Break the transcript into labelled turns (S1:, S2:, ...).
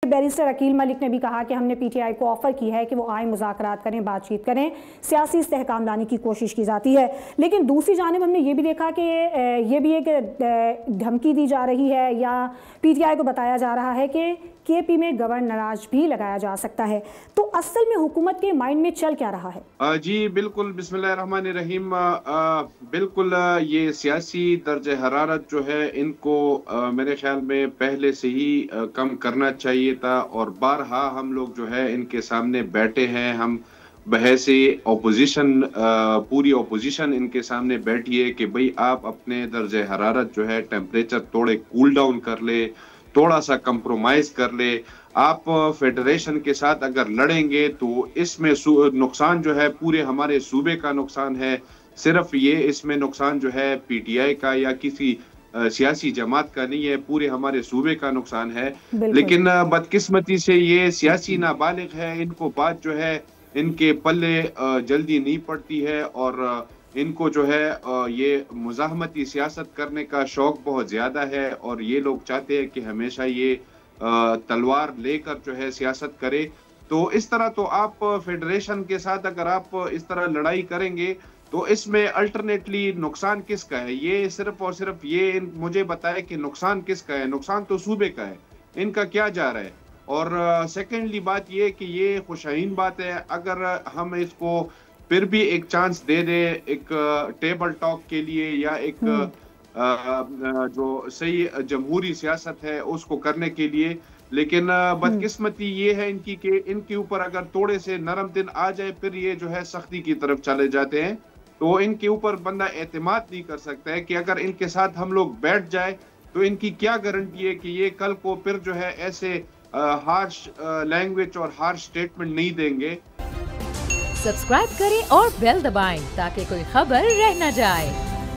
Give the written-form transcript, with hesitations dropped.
S1: Barrister Aqeel ملک نے بھی کہا کہ ہم نے پی ٹی آئی کو آفر کی ہے کہ وہ آئیں مذاکرات کریں، بات چیت کریں، سیاسی استحکام لانے کی کوشش کی جاتی ہے۔ لیکن دوسری جانب ہم نے یہ بھی دیکھا کہ یہ بھی ایک دھمکی دی جا رہی ہے یا پی ٹی آئی کو بتایا جا رہا ہے کہ کے پی میں گورنراج بھی لگایا جا سکتا ہے۔ تو اصل میں حکومت کے مائنڈ میں چل کیا رہا ہے؟
S2: جی بالکل، بسم اللہ الرحمن الرحیم۔ بالکل یہ سیاسی درجہ حرارت جو ہے ان کو میرے خیال میں پہلے سے ہی کم کرنا چاہیے تھا، اور بارہا ہم لوگ جو ہے ان کے سامنے بیٹھے ہیں۔ ہم بحیث اپوزیشن پوری اپوزیشن ان کے سامنے بیٹھی ہے کہ بھئی آپ اپنے درجہ حرارت جو ہے ٹیمپریچر تھوڑے کول ڈاؤن کر لے، تھوڑا سا کمپرومائز کر لے۔ آپ فیڈریشن کے ساتھ اگر لڑیں گے تو اس میں نقصان جو ہے پورے ہمارے صوبے کا نقصان ہے، صرف یہ اس میں نقصان جو ہے پی ٹی آئی کا یا کسی سیاسی جماعت کا نہیں ہے، پورے ہمارے صوبے کا نقصان ہے۔ لیکن بدقسمتی سے یہ سیاسی نابالغ ہے، ان کو بات جو ہے ان کے پلے جلدی نہیں پڑتی ہے، اور ان کو جو ہے یہ مزاحمتی سیاست کرنے کا شوق بہت زیادہ ہے، اور یہ لوگ چاہتے ہیں کہ ہمیشہ یہ تلوار لے کر جو ہے سیاست کرے۔ تو اس طرح تو آپ فیڈریشن کے ساتھ اگر آپ اس طرح لڑائی کریں گے تو اس میں الٹرنیٹلی نقصان کس کا ہے؟ یہ صرف اور صرف یہ مجھے بتائے کہ نقصان کس کا ہے؟ نقصان تو صوبے کا ہے، ان کا کیا جا رہا ہے؟ اور سیکنڈلی بات یہ کہ یہ خوشائن بات ہے اگر ہم اس کو پھر بھی ایک چانس دے دیں ایک ٹیبل ٹاک کے لیے، یا ایک جو صحیح جمہوری سیاست ہے اس کو کرنے کے لیے۔ لیکن بدقسمتی یہ ہے ان کی کہ ان کے اوپر اگر تھوڑے سے نرم دن آ جائے پھر یہ جو ہے سختی کی طرف چلے جاتے ہیں۔ تو ان کے اوپر بندہ اعتماد نہیں کر سکتا ہے کہ اگر ان کے ساتھ ہم لوگ بیٹھ جائے تو ان کی کیا گارنٹی ہے کہ یہ کل کو پھر جو ہے ایسے ہارش لینگویج اور ہارش سٹیٹمنٹ نہیں دیں گے۔
S3: سبسکرائب کریں اور بیل دبائیں تاکہ کوئی خبر رہ نہ جائے۔